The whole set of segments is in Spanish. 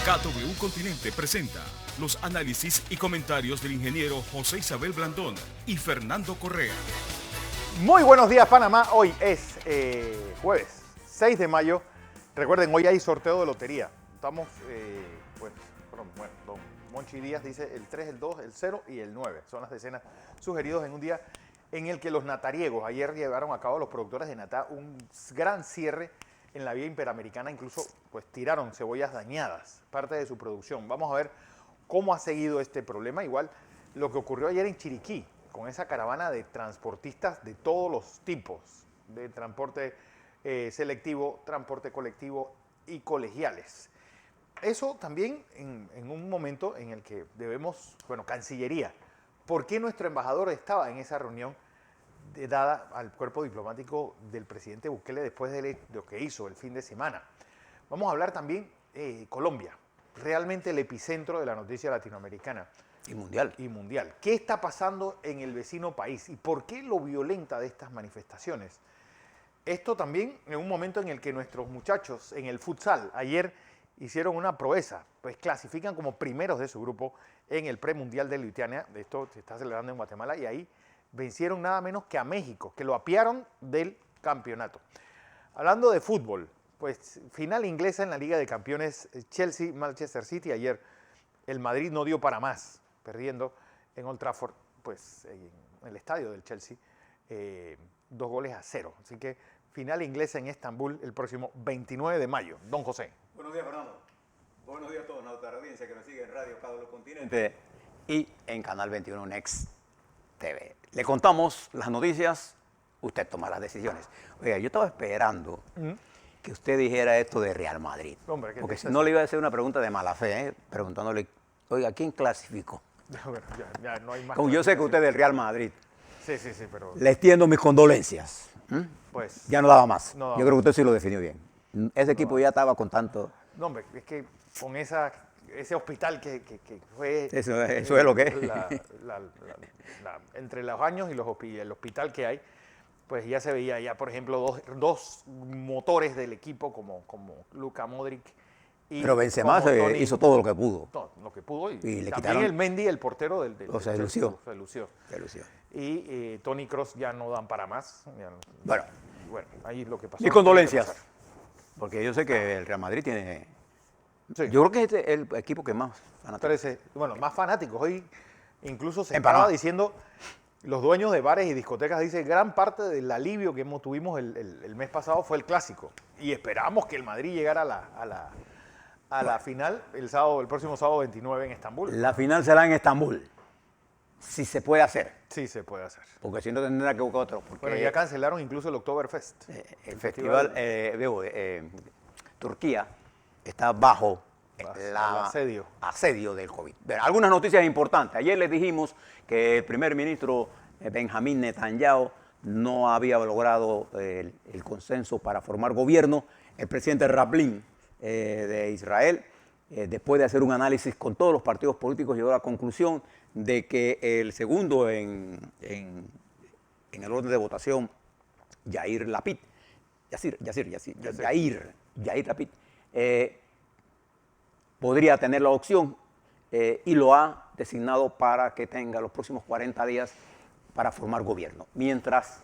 KW Continente presenta los análisis y comentarios del ingeniero José Isabel Blandón y Fernando Correa. Muy buenos días, Panamá. Hoy es jueves 6 de mayo. Recuerden, hoy hay sorteo de lotería. Estamos, don Monchi Díaz dice el 3, el 2, el 0 y el 9. Son las decenas sugeridos en un día en el que los natariegos ayer llevaron a cabo los productores de Natá un gran cierre en la vía interamericana, incluso pues tiraron cebollas dañadas, parte de su producción. Vamos a ver cómo ha seguido este problema, igual lo que ocurrió ayer en Chiriquí, con esa caravana de transportistas de todos los tipos, de transporte selectivo, transporte colectivo y colegiales. Eso también en un momento en el que debemos, Cancillería, ¿por qué nuestro embajador estaba en esa reunión dada al cuerpo diplomático del presidente Bukele después de lo que hizo el fin de semana? Vamos a hablar también de Colombia, realmente el epicentro de la noticia latinoamericana. Y mundial. Y mundial. ¿Qué está pasando en el vecino país? ¿Y por qué lo violenta de estas manifestaciones? Esto también en un momento en el que nuestros muchachos en el futsal ayer hicieron una proeza, pues clasifican como primeros de su grupo en el premundial de Lituania. Esto se está celebrando en Guatemala y ahí vencieron nada menos que a México, que lo apiaron del campeonato. Hablando de fútbol, pues final inglesa en la Liga de Campeones, Chelsea-Manchester City. Ayer el Madrid no dio para más, perdiendo en Old Trafford, pues en el estadio del Chelsea, 2-0. Así que final inglesa en Estambul el próximo 29 de mayo. Don José. Buenos días, Fernando. Buenos días a toda nuestra audiencia que nos sigue en Radio KW Continente y en Canal 21 Next TV. Le contamos las noticias, usted toma las decisiones. Oiga, yo estaba esperando que usted dijera esto de Real Madrid. Hombre, porque si no le iba a hacer una pregunta de mala fe, preguntándole, oiga, ¿quién clasificó? Bueno, ya no hay más. Como yo sé que usted es del Real Madrid. Sí, pero... Le extiendo mis condolencias. Pues... Ya no daba más. No daba yo creo que usted sí lo definió bien. Ese equipo ya estaba con tanto... No, hombre, es que con ese hospital que fue... Eso es lo que es. Entre los años y el hospital que hay, pues ya se veía ya, por ejemplo, dos motores del equipo como Luka Modric. Pero Benzema hizo todo lo que pudo. Todo lo que pudo. Y le también quitaron... el Mendy, el portero del se lució. Se lució. Se lució. Y Toni Kroos ya no dan para más. Bueno, ahí es lo que pasó. Mis condolencias. Porque yo sé que el Real Madrid tiene... Sí. Yo creo que este es el equipo que más fanáticos. Más fanáticos. Hoy incluso se En estaba Panamá. diciendo, los dueños de bares y discotecas dicen, gran parte del alivio que tuvimos el mes pasado fue el clásico. Y esperamos que el Madrid llegara a la final el próximo sábado 29 en Estambul. La final será en Estambul. Si se puede hacer. Sí, se puede hacer. Porque si no tendrá que buscar otro. Porque Bueno, ya cancelaron incluso el Oktoberfest. El festival, Turquía está bajo el asedio del COVID. Algunas noticias importantes. Ayer les dijimos que el primer ministro Benjamín Netanyahu no había logrado el consenso para formar gobierno. El presidente Rabin de Israel, después de hacer un análisis con todos los partidos políticos, llegó a la conclusión de que el segundo en el orden de votación, Yair Lapid, podría tener la opción y lo ha designado para que tenga los próximos 40 días para formar gobierno. Mientras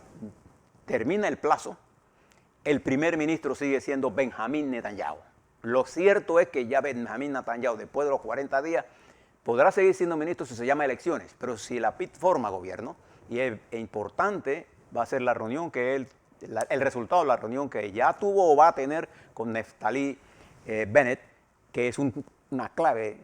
termina el plazo, el primer ministro sigue siendo Benjamín Netanyahu. Lo cierto es que ya Benjamín Netanyahu, después de los 40 días, podrá seguir siendo ministro si se llama elecciones, pero si Lapid forma gobierno, y es importante, va a ser la reunión el resultado de la reunión que ya tuvo o va a tener con Naftali Bennett, que es una clave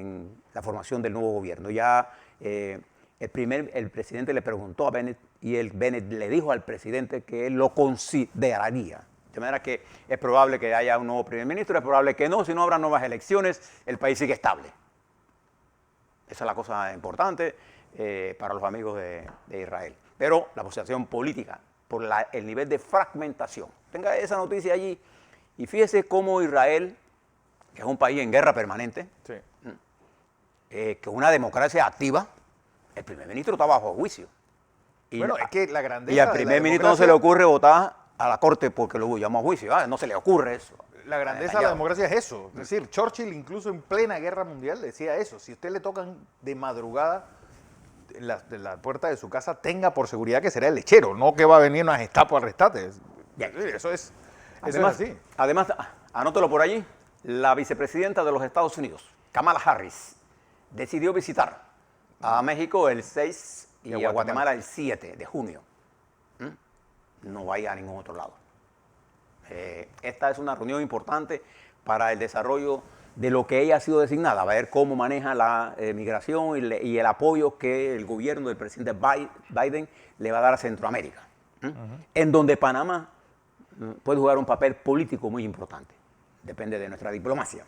en la formación del nuevo gobierno. Ya el presidente le preguntó a Bennett y Bennett le dijo al presidente que él lo consideraría. De manera que es probable que haya un nuevo primer ministro, es probable que no, si no habrá nuevas elecciones, el país sigue estable. Esa es la cosa importante para los amigos de Israel. Pero la posición política, por el nivel de fragmentación. Tenga esa noticia allí y fíjese cómo Israel, que es un país en guerra permanente, Sí. Que una democracia activa, el primer ministro está bajo juicio. Es que la grandeza y al primer ministro no se le ocurre votar a la corte porque lo llamó a juicio. No se le ocurre eso. La grandeza de la democracia es eso. Es decir, Churchill incluso en plena guerra mundial decía eso. Si usted le tocan de madrugada de la puerta de su casa, tenga por seguridad que será el lechero, no que va a venir una Gestapo al rescate. Eso es así. Además, anótelo por allí, la vicepresidenta de los Estados Unidos, Kamala Harris, decidió visitar a México el 6 y a Guatemala el 7 de junio. No vaya a ningún otro lado. Esta es una reunión importante para el desarrollo de lo que ella ha sido designada, a ver cómo maneja la migración y el apoyo que el gobierno del presidente Biden le va a dar a Centroamérica, en donde Panamá puede jugar un papel político muy importante. Depende de nuestra diplomacia.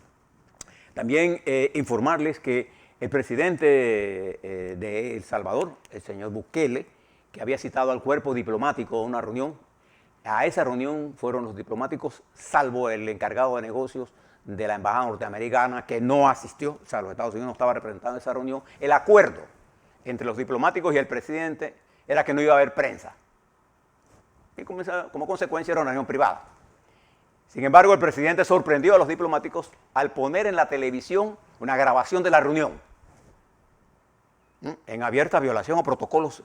También informarles que el presidente de El Salvador, el señor Bukele, que había citado al cuerpo diplomático a una reunión, a esa reunión fueron los diplomáticos, salvo el encargado de negocios de la embajada norteamericana, que no asistió, o sea, los Estados Unidos no estaba representando en esa reunión. El acuerdo entre los diplomáticos y el presidente era que no iba a haber prensa. Y como consecuencia era una reunión privada. Sin embargo, el presidente sorprendió a los diplomáticos al poner en la televisión una grabación de la reunión, en abierta violación a protocolos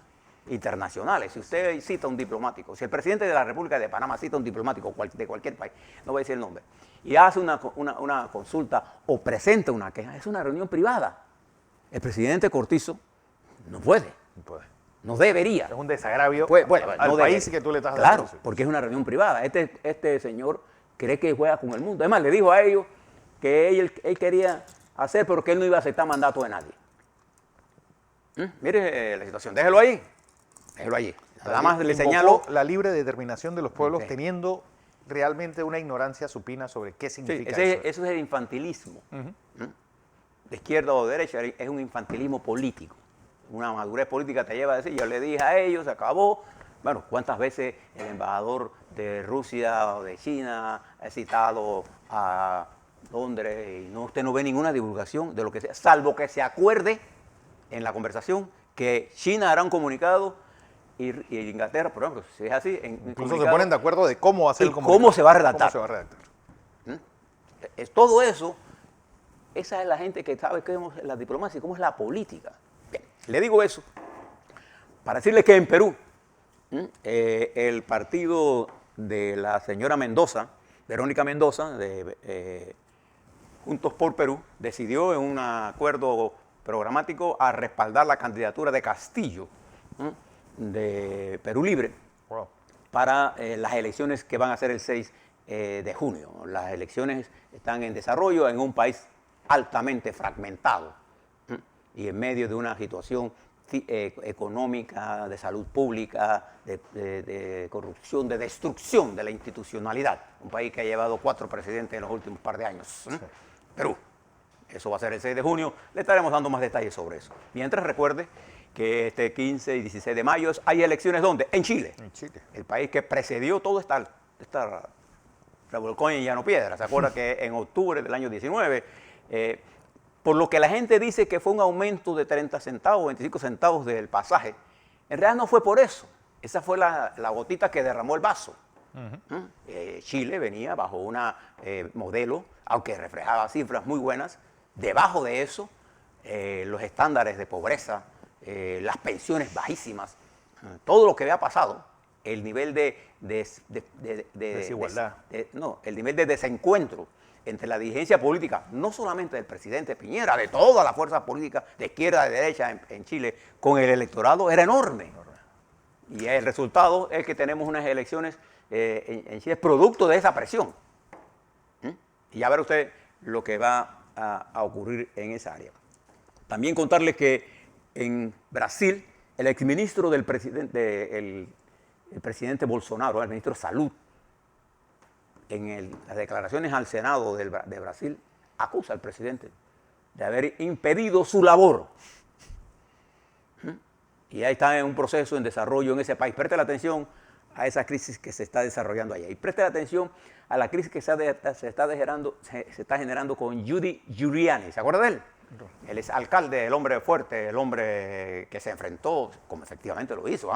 internacionales. Si usted cita a un diplomático, si el presidente de la República de Panamá cita a un diplomático de cualquier país, no voy a decir el nombre, y hace una consulta o presenta una queja, es una reunión privada. El presidente Cortizo no puede. No debería. Es un desagravio al no país que tú le estás dando. Claro, porque es una reunión privada. Este señor cree que juega con el mundo. Además, le dijo a ellos que él quería hacer, pero que él no iba a aceptar mandato de nadie. Mire la situación, déjelo ahí. Déjelo allí. Nada más le señalo la libre determinación de los pueblos, teniendo realmente una ignorancia supina sobre qué significa eso. Eso es el infantilismo. De izquierda o de derecha, es un infantilismo político. Una madurez política te lleva a decir, yo le dije a ellos, se acabó. Bueno, ¿cuántas veces el embajador de Rusia o de China ha citado a Londres y usted no ve ninguna divulgación de lo que sea, salvo que se acuerde en la conversación que China hará un comunicado y Inglaterra, por ejemplo, si es así, incluso se ponen de acuerdo de cómo va a ser el comunicado. ¿Cómo se va a redactar? Es todo eso. Esa es la gente que sabe qué es la diplomacia y cómo es la política. Bien, le digo eso para decirle que en Perú el partido de la señora Mendoza, Verónica Mendoza, de Juntos por Perú, decidió en un acuerdo programático a respaldar la candidatura de Castillo, de Perú Libre, para las elecciones que van a ser el 6 de junio. Las elecciones están en desarrollo en un país altamente fragmentado y en medio de una situación económica, de salud pública, de corrupción, de destrucción de la institucionalidad. Un país que ha llevado 4 presidentes en los últimos par de años. Perú. Eso va a ser el 6 de junio. Le estaremos dando más detalles sobre eso. Mientras, recuerde que este 15 y 16 de mayo hay elecciones, ¿dónde? En Chile. En Chile. El país que precedió todo esta revolcón en Llano Piedra. ¿Se acuerda que en octubre del año 19, por lo que la gente dice que fue un aumento de 30 centavos, 25 centavos del pasaje, en realidad no fue por eso. Esa fue la gotita que derramó el vaso. Chile venía bajo un modelo, aunque reflejaba cifras muy buenas. Debajo de eso, los estándares de pobreza, las pensiones bajísimas, todo lo que había pasado, el nivel de desigualdad. El nivel de desencuentro entre la dirigencia política, no solamente del presidente Piñera, de todas las fuerzas políticas de izquierda, de derecha en Chile, con el electorado era enorme. Y el resultado es que tenemos unas elecciones en Chile producto de esa presión. Y ya verá usted lo que va a ocurrir en esa área. También contarles que en Brasil, el exministro del presidente, el presidente Bolsonaro, el ministro de Salud, en las declaraciones al Senado de Brasil, acusa al presidente de haber impedido su labor. Y ahí está en un proceso en desarrollo en ese país. Preste la atención a esa crisis que se está desarrollando allá. Y preste la atención a la crisis que se está generando con Rudy Giuliani. ¿Se acuerda de él? Él es alcalde, el hombre fuerte, el hombre que se enfrentó, como efectivamente lo hizo,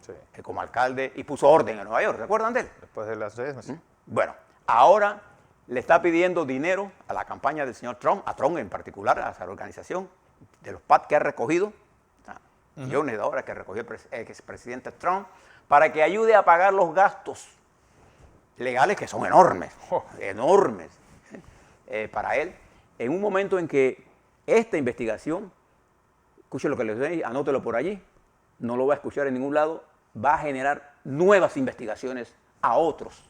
sí, como alcalde y puso orden en Nueva York. ¿Se acuerdan de él? Después de las 6. Bueno, ahora le está pidiendo dinero a la campaña del señor Trump, a Trump en particular, a esa organización, de los PAC que ha recogido, millones de dólares que recogió el expresidente Trump, para que ayude a pagar los gastos legales que son enormes, enormes, para él, en un momento en que esta investigación, escuche lo que les doy, anótelo por allí, no lo va a escuchar en ningún lado, va a generar nuevas investigaciones a otros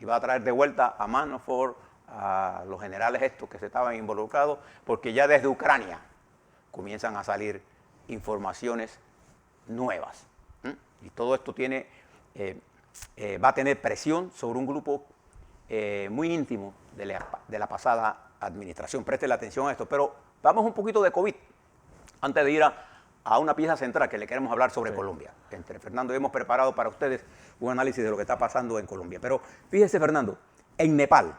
y va a traer de vuelta a Manafort, a los generales estos que se estaban involucrados, porque ya desde Ucrania comienzan a salir informaciones nuevas. Y todo esto tiene, va a tener presión sobre un grupo muy íntimo de la pasada administración. Presten atención a esto, pero vamos un poquito de COVID, antes de ir a una pieza central que le queremos hablar sobre Colombia. Entre Fernando y hemos preparado para ustedes un análisis de lo que está pasando en Colombia. Pero fíjese, Fernando, en Nepal,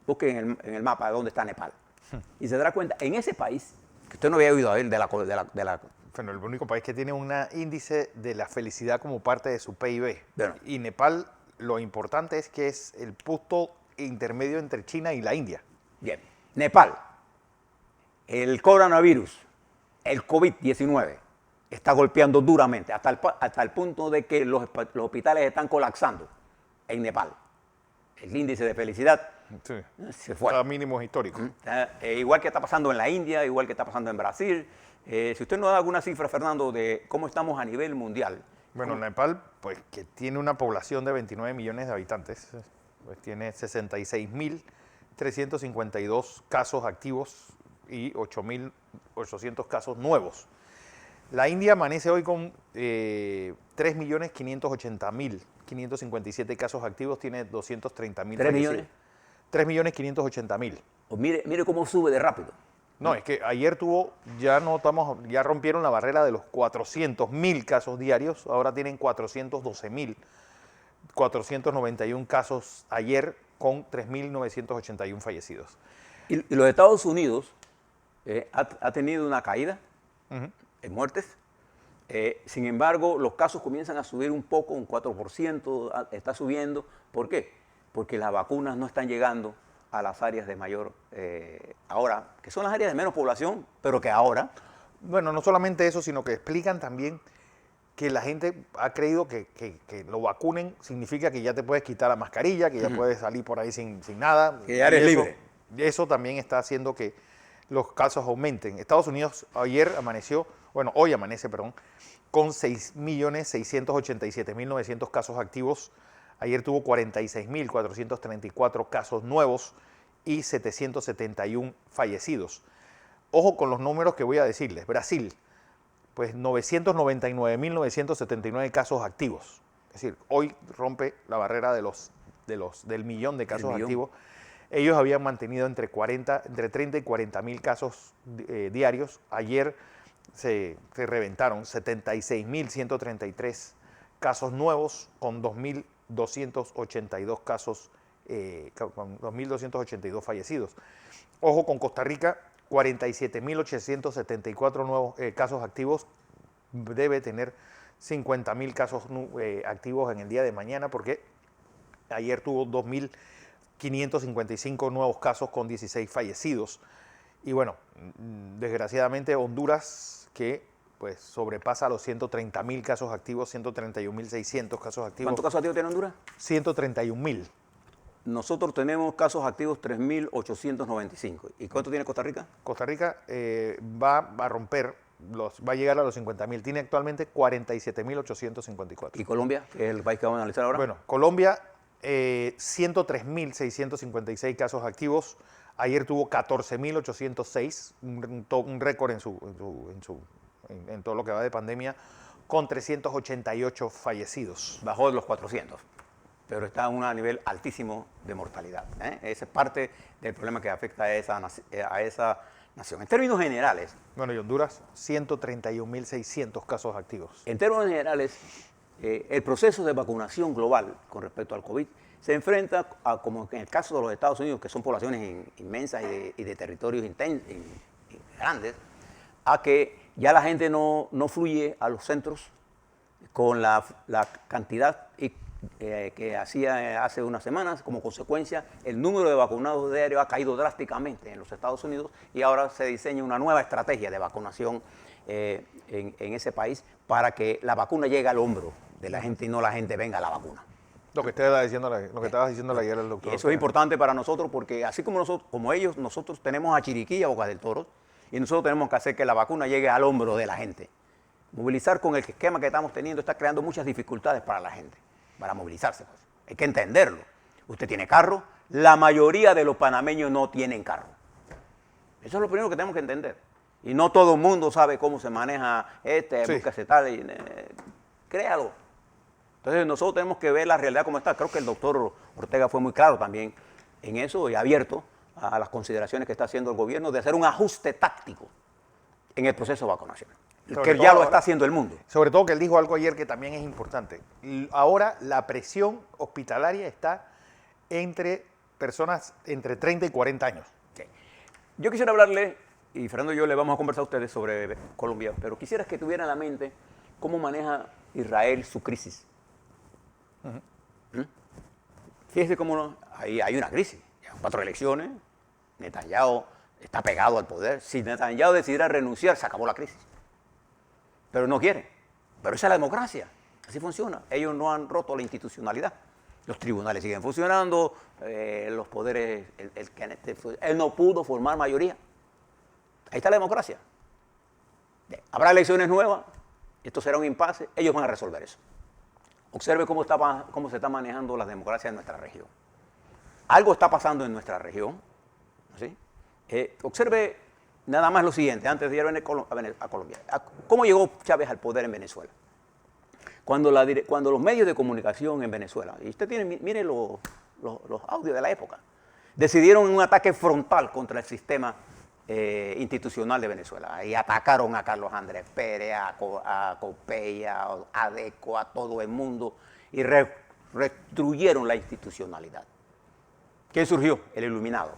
busquen en el mapa de dónde está Nepal, y se dará cuenta, en ese país, que usted no había oído a él Bueno, el único país que tiene un índice de la felicidad como parte de su PIB. Bueno. Y Nepal, lo importante es que es el punto intermedio entre China y la India. Bien, Nepal, el coronavirus, el COVID-19, está golpeando duramente, hasta el punto de que los hospitales están colapsando en Nepal. El índice de felicidad se fue. A mínimos históricos. Igual que está pasando en la India, igual que está pasando en Brasil. Si usted nos da alguna cifra, Fernando, de cómo estamos a nivel mundial. Bueno, Nepal, pues que tiene una población de 29 millones de habitantes, pues tiene 66.352 casos activos y 8.800 casos nuevos. La India amanece hoy con 3.580.557 casos activos, tiene 230.000 fallecidos. 3.580.000. Pues mire cómo sube de rápido. No, es que ayer ya rompieron la barrera de los 400.000 casos diarios, ahora tienen 412.491 casos ayer con 3.981 fallecidos. Y los Estados Unidos ha tenido una caída en muertes. Sin embargo, los casos comienzan a subir un poco, un 4%, está subiendo. ¿Por qué? Porque las vacunas no están llegando a las áreas de mayor, ahora, que son las áreas de menos población, pero que ahora... Bueno, no solamente eso, sino que explican también que la gente ha creído que lo vacunen significa que ya te puedes quitar la mascarilla, que ya puedes salir por ahí sin nada. Que ya eres libre. Eso también está haciendo que los casos aumenten. Estados Unidos hoy amanece, con 6.687.900 casos activos. Ayer tuvo 46.434 casos nuevos y 771 fallecidos. Ojo con los números que voy a decirles. Brasil, pues 999.979 casos activos. Es decir, hoy rompe la barrera del millón de casos activos. Ellos habían mantenido entre 30 y 40.000 casos diarios. Ayer se reventaron 76.133 casos nuevos con 2.282 casos, con 2.282 fallecidos. Ojo con Costa Rica, 47.874 nuevos casos activos, debe tener 50.000 casos activos en el día de mañana, porque ayer tuvo 2.555 nuevos casos con 16 fallecidos. Y bueno, desgraciadamente Honduras, que pues sobrepasa los 130.000 casos activos, 131.600 casos activos. ¿Cuántos casos activos tiene Honduras? 131.000. Nosotros tenemos casos activos 3.895. ¿Y cuánto tiene Costa Rica? Costa Rica va a llegar a los 50.000. Tiene actualmente 47.854. ¿Y Colombia, que es el país que vamos a analizar ahora? Bueno, Colombia, 103.656 casos activos. Ayer tuvo 14.806, un récord en todo lo que va de pandemia, con 388 fallecidos. Bajó de los 400, pero está a un nivel altísimo de mortalidad. Esa es parte del problema que afecta a esa nación. En términos generales... Bueno, y Honduras, 131.600 casos activos. En términos generales, el proceso de vacunación global con respecto al COVID se enfrenta, como en el caso de los Estados Unidos, que son poblaciones inmensas y de territorios grandes, a que ya la gente no fluye a los centros con la cantidad y que hacía hace unas semanas, como consecuencia, el número de vacunados diarios ha caído drásticamente en los Estados Unidos y ahora se diseña una nueva estrategia de vacunación en ese país para que la vacuna llegue al hombro de la gente y no la gente venga a la vacuna. Lo que estabas diciendo ayer el doctor. Y eso es importante para nosotros porque así como ellos, nosotros tenemos a Chiriquí y a Boca del Toro y nosotros tenemos que hacer que la vacuna llegue al hombro de la gente. Movilizar con el esquema que estamos teniendo está creando muchas dificultades para la gente, para movilizarse. Pues. Hay que entenderlo. Usted tiene carro, la mayoría de los panameños no tienen carro. Eso es lo primero que tenemos que entender. Y no todo el mundo sabe cómo se maneja búsquese tal, créalo. Entonces nosotros tenemos que ver la realidad como está. Creo que el doctor Ortega fue muy claro también en eso y abierto a las consideraciones que está haciendo el gobierno de hacer un ajuste táctico en el proceso de vacunación. Que ya lo está haciendo el mundo. Sobre todo que él dijo algo ayer que también es importante. Ahora la presión hospitalaria está entre personas entre 30 y 40 años. Okay. Yo quisiera hablarle, y Fernando y yo le vamos a conversar a ustedes sobre Colombia, pero quisiera que tuviera en la mente cómo maneja Israel su crisis. Fíjese cómo hay una crisis. Llevan 4 elecciones, Netanyahu está pegado al poder. Si Netanyahu decidiera renunciar, se acabó la crisis. Pero no quiere. Pero esa es la democracia. Así funciona. Ellos no han roto la institucionalidad. Los tribunales siguen funcionando, los poderes, él no pudo formar mayoría. Ahí está la democracia. Habrá elecciones nuevas, esto será un impasse, ellos van a resolver eso. Observe cómo se está manejando la democracia en nuestra región. Algo está pasando en nuestra región. ¿Sí? Observe nada más lo siguiente, antes de ir a Colombia. ¿Cómo llegó Chávez al poder en Venezuela? Cuando los medios de comunicación en Venezuela, y usted mire los audios de la época, decidieron un ataque frontal contra el sistema institucional de Venezuela. Y atacaron a Carlos Andrés Pérez, a Copey, a Adeco, a todo el mundo, y destruyeron la institucionalidad. ¿Qué surgió? El iluminado.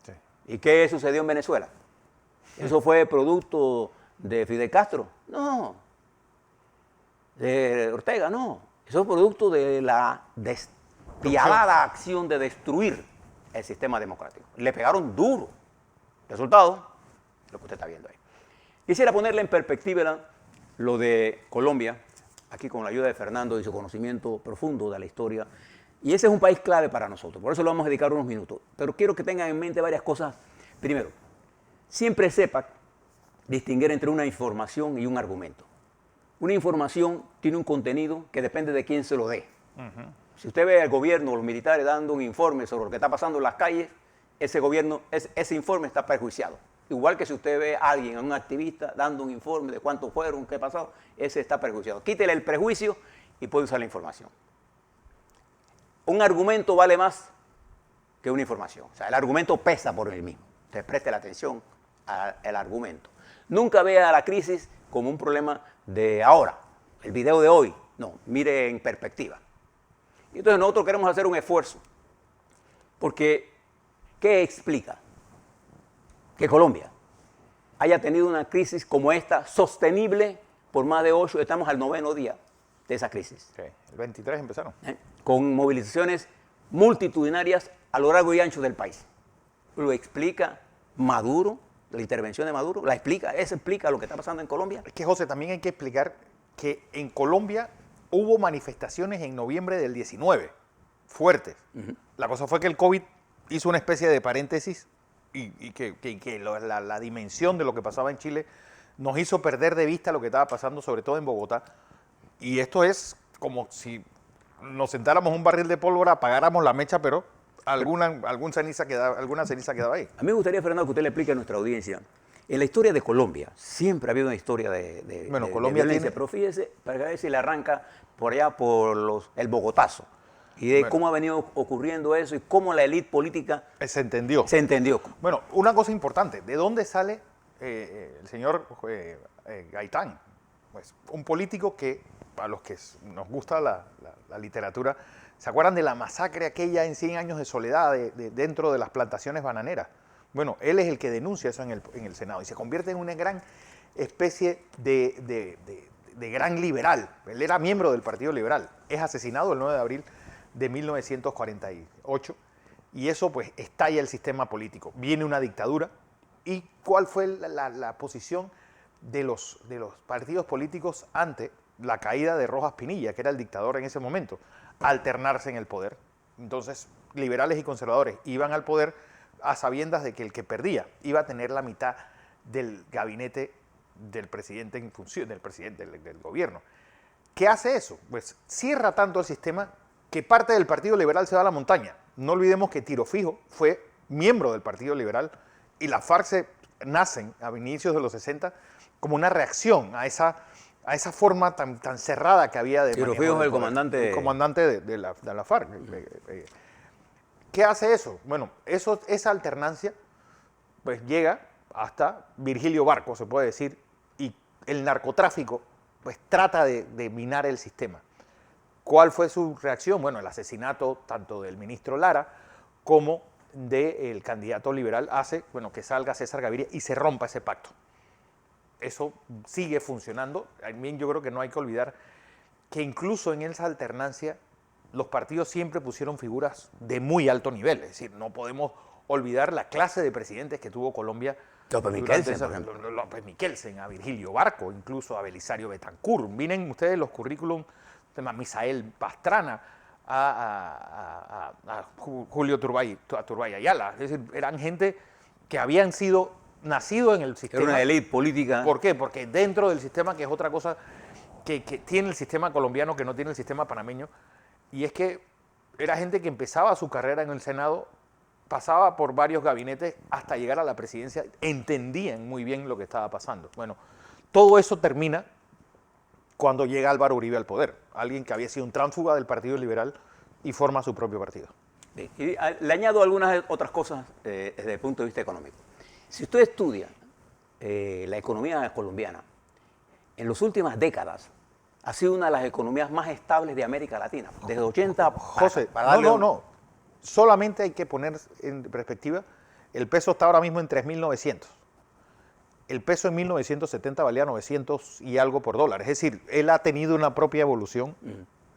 Sí. ¿Y qué sucedió en Venezuela? ¿Eso fue producto de Fidel Castro? No. ¿De Ortega? No. Eso es producto de la despiadada acción de destruir el sistema democrático. Le pegaron duro. Resultado, lo que usted está viendo ahí. Quisiera ponerle en perspectiva lo de Colombia, aquí con la ayuda de Fernando y su conocimiento profundo de la historia. Y ese es un país clave para nosotros, por eso le vamos a dedicar unos minutos. Pero quiero que tengan en mente varias cosas. Primero, siempre sepa distinguir entre una información y un argumento. Una información tiene un contenido que depende de quién se lo dé. Si usted ve al gobierno o los militares dando un informe sobre lo que está pasando en las calles, ese informe está perjuiciado. Igual que si usted ve a alguien, a un activista, dando un informe de cuántos fueron, qué pasó, ese está perjuiciado. Quítele el prejuicio y puede usar la información. Un argumento vale más que una información. O sea, el argumento pesa por él mismo. Entonces preste la atención al argumento. Nunca vea la crisis como un problema de ahora, el video de hoy. No, mire en perspectiva. Y entonces nosotros queremos hacer un esfuerzo. Porque, ¿qué explica que Colombia haya tenido una crisis como esta, sostenible por más de 8, estamos al 9º día de esa crisis? Sí, el 23 empezaron. Con movilizaciones multitudinarias a lo largo y ancho del país. Lo explica Maduro, la intervención de Maduro, eso explica lo que está pasando en Colombia. Es que, José, también hay que explicar que en Colombia hubo manifestaciones en noviembre del 19, fuertes. La cosa fue que el COVID hizo una especie de paréntesis y que la dimensión de lo que pasaba en Chile nos hizo perder de vista lo que estaba pasando, sobre todo en Bogotá. Y esto es como si nos sentáramos un barril de pólvora, apagáramos la mecha, pero alguna ceniza quedaba ahí. A mí me gustaría, Fernando, que usted le explique a nuestra audiencia. En la historia de Colombia, siempre ha habido una historia de violencia, pero fíjese, para ver si le arranca por allá por el Bogotazo. Y de cómo ha venido ocurriendo eso y cómo la élite política se entendió. Bueno, una cosa importante, ¿de dónde sale el señor Gaitán? Pues un político que, a los que nos gusta la literatura, ¿se acuerdan de la masacre aquella en 100 años de soledad dentro de las plantaciones bananeras? Bueno, él es el que denuncia eso en el Senado y se convierte en una gran especie de de gran liberal. Él era miembro del Partido Liberal. Es asesinado el 9 de abril de 1948 y eso pues estalla el sistema político. Viene una dictadura. ¿Y cuál fue la posición de los partidos políticos ante la caída de Rojas Pinilla, que era el dictador en ese momento? Alternarse en el poder. Entonces, liberales y conservadores iban al poder a sabiendas de que el que perdía iba a tener la mitad del gabinete del presidente en función, del gobierno. ¿Qué hace eso? Pues cierra tanto el sistema que parte del Partido Liberal se va a la montaña. No olvidemos que Tiro Fijo fue miembro del Partido Liberal y las FARC nacen a inicios de los 60 como una reacción a esa forma tan cerrada que había de Tiro Fijo es el comandante de la FARC. ¿Qué hace eso? Bueno, esa alternancia pues llega hasta Virgilio Barco, se puede decir, y el narcotráfico pues trata de minar el sistema. ¿Cuál fue su reacción? Bueno, el asesinato tanto del ministro Lara como del candidato liberal hace que salga César Gaviria y se rompa ese pacto. Eso sigue funcionando. También yo creo que no hay que olvidar que incluso en esa alternancia los partidos siempre pusieron figuras de muy alto nivel. Es decir, no podemos olvidar la clase de presidentes que tuvo Colombia. López Miquelsen, por ejemplo. López Miquelsen, a Virgilio Barco, incluso a Belisario Betancur. Miren ustedes los currículum de Misael Pastrana, a Julio Turbay Ayala. Es decir, eran gente que habían nacido en el sistema. Era una élite política. ¿Por qué? Porque dentro del sistema, que es otra cosa que tiene el sistema colombiano que no tiene el sistema panameño, y es que era gente que empezaba su carrera en el Senado, pasaba por varios gabinetes hasta llegar a la presidencia, entendían muy bien lo que estaba pasando. Bueno, todo eso termina cuando llega Álvaro Uribe al poder, alguien que había sido un tránsfuga del Partido Liberal y forma su propio partido. Sí, y le añado algunas otras cosas desde el punto de vista económico. Si usted estudia la economía colombiana, en las últimas décadas ha sido una de las economías más estables de América Latina. Desde 80 José, no. Solamente hay que poner en perspectiva, el peso está ahora mismo en 3.900. El peso en 1970 valía 900 y algo por dólar. Es decir, él ha tenido una propia evolución.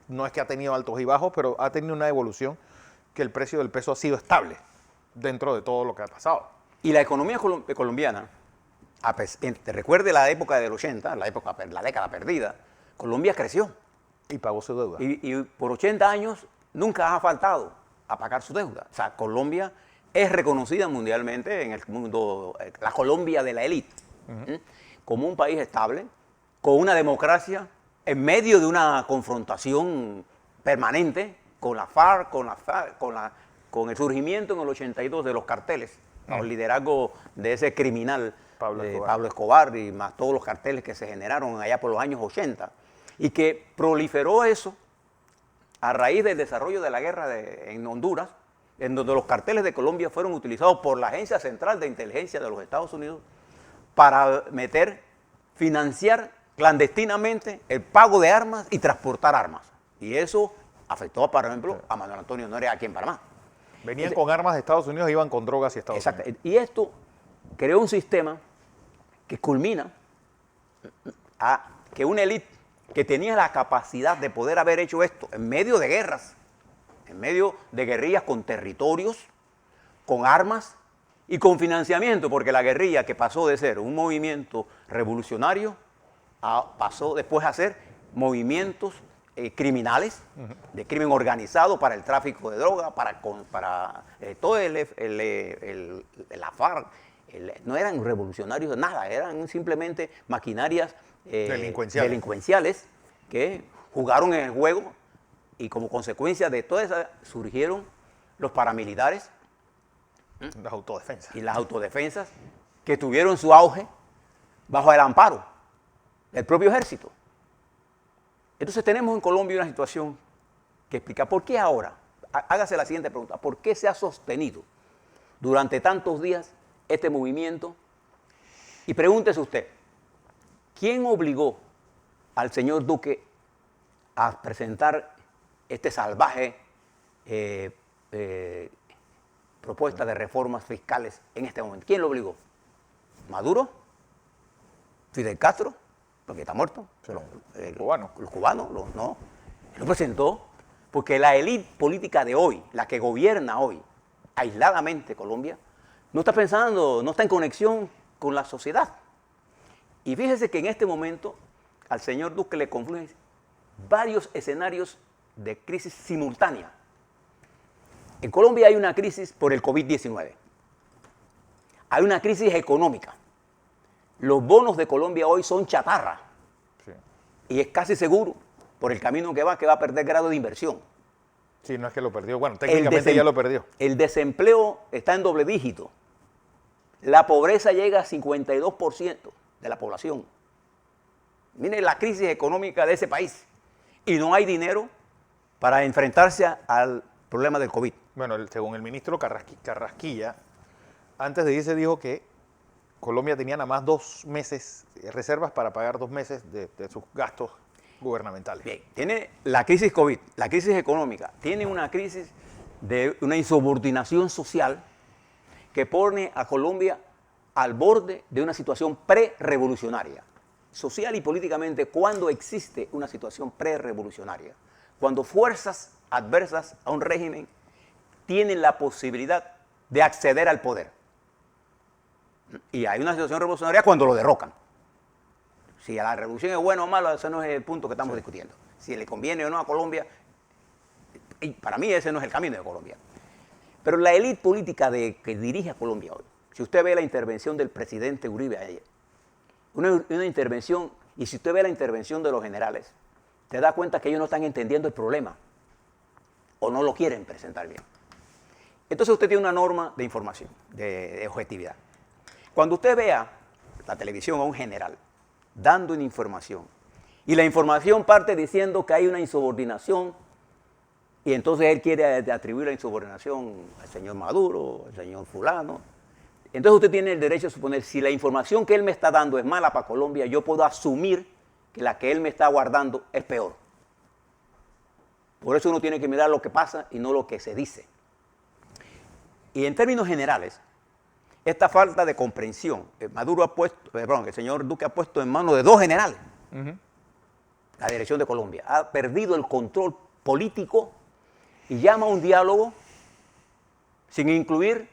No es que ha tenido altos y bajos, pero ha tenido una evolución que el precio del peso ha sido estable dentro de todo lo que ha pasado. Y la economía colombiana, recuerde la época del 80, la década perdida, Colombia creció. Y pagó su deuda. Y por 80 años nunca ha faltado a pagar su deuda. O sea, Colombia es reconocida mundialmente en el mundo, la Colombia de la élite, como un país estable, con una democracia en medio de una confrontación permanente con la FARC, con el surgimiento en el 82 de los carteles, bajo el liderazgo de ese criminal Pablo Escobar y más todos los carteles que se generaron allá por los años 80, y que proliferó eso a raíz del desarrollo de la guerra en Honduras, en donde los carteles de Colombia fueron utilizados por la Agencia Central de Inteligencia de los Estados Unidos para financiar clandestinamente el pago de armas y transportar armas. Y eso afectó, por ejemplo, a Manuel Antonio Noriega aquí en Panamá. Venían con armas de Estados Unidos, iban con drogas y Estados Unidos. Y esto creó un sistema que culmina a que una élite que tenía la capacidad de poder haber hecho esto en medio de guerras, en medio de guerrillas con territorios, con armas y con financiamiento, porque la guerrilla, que pasó de ser un movimiento revolucionario, pasó después a ser movimientos criminales, de crimen organizado para el tráfico de droga, para todo la FARC. No eran revolucionarios de nada, eran simplemente maquinarias delincuenciales que jugaron en el juego, y como consecuencia de todo eso surgieron los paramilitares, las autodefensas. Y las autodefensas, que tuvieron su auge bajo el amparo del propio ejército. Entonces tenemos en Colombia una situación que explica por qué ahora. Hágase la siguiente pregunta: ¿por qué se ha sostenido durante tantos días este movimiento? Y pregúntese usted, ¿quién obligó al señor Duque a presentar este salvaje propuesta de reformas fiscales en este momento? ¿Quién lo obligó? ¿Maduro? ¿Fidel Castro? porque está muerto. Sí. Los Cubano. Los cubanos, no. Él lo presentó porque la élite política de hoy, la que gobierna hoy, aisladamente Colombia, no está pensando, no está en conexión con la sociedad. Y fíjese que en este momento al señor Duque le confluyen varios escenarios de crisis simultánea. En Colombia hay una crisis por el COVID-19. Hay una crisis económica. Los bonos de Colombia hoy son chatarra. Sí. Y es casi seguro, por el camino que va a perder grado de inversión. Sí, no es que lo perdió. Bueno, técnicamente ya lo perdió. El desempleo está en doble dígito. La pobreza llega a 52% de la población. Mire la crisis económica de ese país. Y no hay dinero para enfrentarse al problema del COVID. Bueno, según el ministro Carrasquilla, antes de irse dijo que Colombia tenía nada más 2 meses reservas para pagar 2 meses de sus gastos gubernamentales. Bien, tiene la crisis COVID, la crisis económica, tiene una crisis de una insubordinación social que pone a Colombia al borde de una situación pre-revolucionaria. Social y políticamente, ¿cuándo existe una situación pre-revolucionaria? Cuando fuerzas adversas a un régimen tienen la posibilidad de acceder al poder. Y hay una situación revolucionaria cuando lo derrocan. Si la revolución es buena o mala, ese no es el punto que estamos discutiendo. Si le conviene o no a Colombia, y para mí ese no es el camino de Colombia. Pero la élite política que dirige a Colombia hoy, si usted ve la intervención del presidente Uribe ayer, una intervención, y si usted ve la intervención de los generales, te da cuenta que ellos no están entendiendo el problema o no lo quieren presentar bien. Entonces usted tiene una norma de información, de objetividad. Cuando usted vea la televisión a un general dando una información y la información parte diciendo que hay una insubordinación y entonces él quiere atribuir la insubordinación al señor Maduro, al señor fulano, entonces usted tiene el derecho a suponer, si la información que él me está dando es mala para Colombia, yo puedo asumir que la que él me está guardando es peor. Por eso uno tiene que mirar lo que pasa y no lo que se dice. Y en términos generales, esta falta de comprensión, el señor Duque ha puesto en manos de 2 generales la dirección de Colombia. Ha perdido el control político y llama a un diálogo sin incluir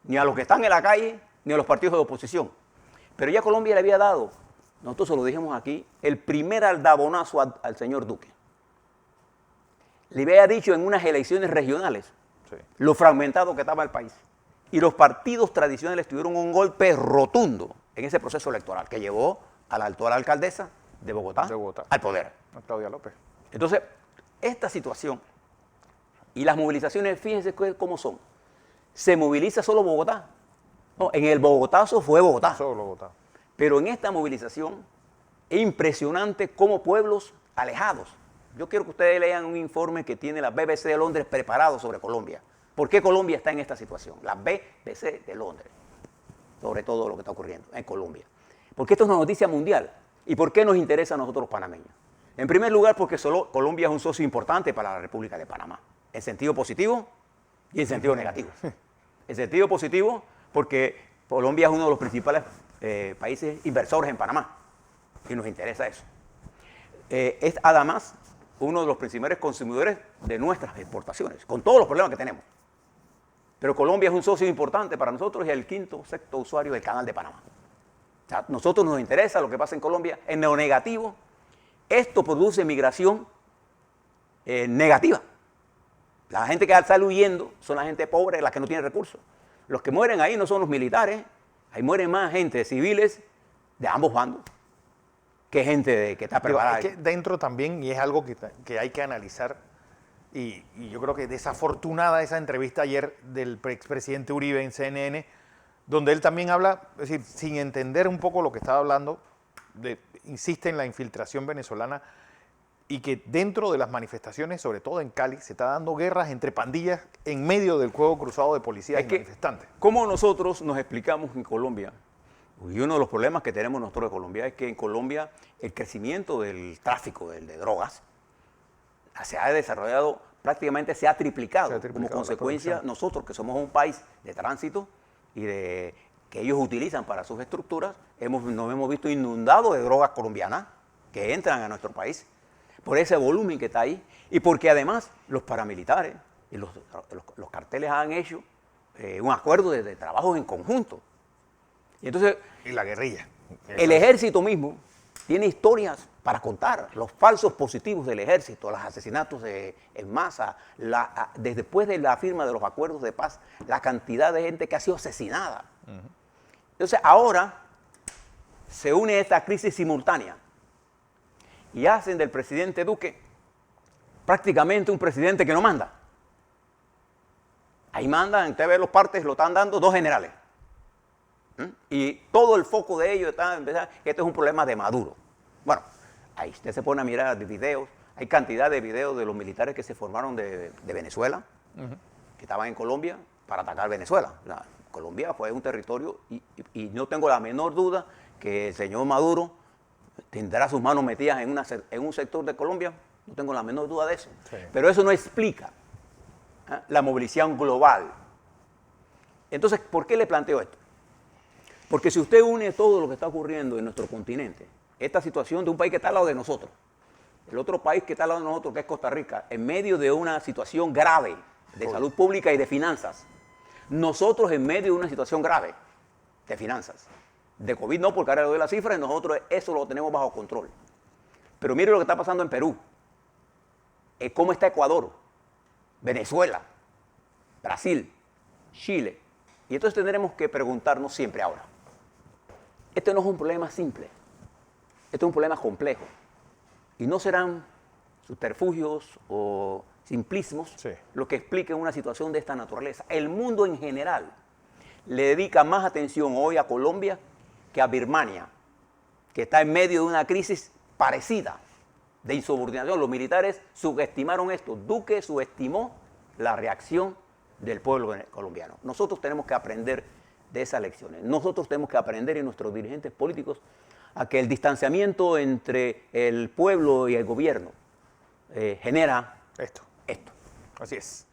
ni a los que están en la calle, ni a los partidos de oposición. Pero ya Colombia le había dado, nosotros se lo dijimos aquí, el primer aldabonazo al señor Duque. Le había dicho en unas elecciones regionales lo fragmentado que estaba el país. Y los partidos tradicionales tuvieron un golpe rotundo en ese proceso electoral que llevó a la actual alcaldesa de Bogotá al poder. A Claudia López. Entonces, esta situación y las movilizaciones, fíjense cómo son. ¿Se moviliza solo Bogotá? No, en el Bogotazo fue Bogotá. Solo Bogotá. Pero en esta movilización es impresionante cómo pueblos alejados. Yo quiero que ustedes lean un informe que tiene la BBC de Londres preparado sobre Colombia. ¿Por qué Colombia está en esta situación? La BBC de Londres, sobre todo lo que está ocurriendo en Colombia. Porque esto es una noticia mundial. ¿Y por qué nos interesa a nosotros los panameños? En primer lugar, porque Colombia es un socio importante para la República de Panamá, en sentido positivo y en sentido negativo. En sentido positivo, porque Colombia es uno de los principales países inversores en Panamá, y nos interesa eso. Es además uno de los principales consumidores de nuestras exportaciones, con todos los problemas que tenemos. Pero Colombia es un socio importante para nosotros y el 5º, 6º usuario del Canal de Panamá. O sea, a nosotros nos interesa lo que pasa en Colombia en lo negativo. Esto produce migración negativa. La gente que sale huyendo son la gente pobre, la que no tiene recursos. Los que mueren ahí no son los militares, ahí mueren más gente civiles de ambos bandos que gente que está preparada. Pero es que dentro también, y es algo que hay que analizar, y yo creo que desafortunada esa entrevista ayer del expresidente Uribe en CNN, donde él también habla, es decir, sin entender un poco lo que estaba hablando, insiste en la infiltración venezolana y que dentro de las manifestaciones, sobre todo en Cali, se está dando guerras entre pandillas en medio del juego cruzado de policías y manifestantes. ¿Cómo nosotros nos explicamos en Colombia? Y uno de los problemas que tenemos nosotros en Colombia es que en Colombia el crecimiento del tráfico de drogas se ha desarrollado, prácticamente se ha triplicado. Como consecuencia, nosotros que somos un país de tránsito y que ellos utilizan para sus estructuras, nos hemos visto inundados de drogas colombianas que entran a nuestro país por ese volumen que está ahí y porque además los paramilitares y los carteles han hecho un acuerdo de trabajo en conjunto. Y entonces Y la guerrilla. el ejército mismo tiene historias para contar, los falsos positivos del ejército, los asesinatos en masa, después de la firma de los acuerdos de paz, la cantidad de gente que ha sido asesinada. Entonces ahora se une esta crisis simultánea y hacen del presidente Duque prácticamente un presidente que no manda. Ahí mandan, usted ve los partes, lo están dando dos generales. Y todo el foco de ellos está en pensar que esto es un problema de Maduro. Bueno, ahí usted se pone a mirar videos, hay cantidad de videos de los militares que se formaron de Venezuela, que estaban en Colombia para atacar Venezuela. Colombia fue un territorio y no tengo la menor duda que el señor Maduro tendrá sus manos metidas en un sector de Colombia, no tengo la menor duda de eso. Sí. Pero eso no explica la movilización global. Entonces, ¿por qué le planteo esto? Porque si usted une todo lo que está ocurriendo en nuestro continente, esta situación de un país que está al lado de nosotros, el otro país que está al lado de nosotros, que es Costa Rica, en medio de una situación grave de salud pública y de finanzas, nosotros en medio de una situación grave de finanzas, de COVID no, porque ahora le doy la cifra y nosotros eso lo tenemos bajo control. Pero mire lo que está pasando en Perú, cómo está Ecuador, Venezuela, Brasil, Chile. Y entonces tendremos que preguntarnos siempre ahora, este no es un problema simple, este es un problema complejo. Y no serán subterfugios o simplismos lo que expliquen una situación de esta naturaleza. El mundo en general le dedica más atención hoy a Colombia que a Birmania, que está en medio de una crisis parecida de insubordinación. Los militares subestimaron esto. Duque subestimó la reacción del pueblo colombiano. Nosotros tenemos que aprender de esas lecciones. Nosotros tenemos que aprender en nuestros dirigentes políticos a que el distanciamiento entre el pueblo y el gobierno genera esto. Así es.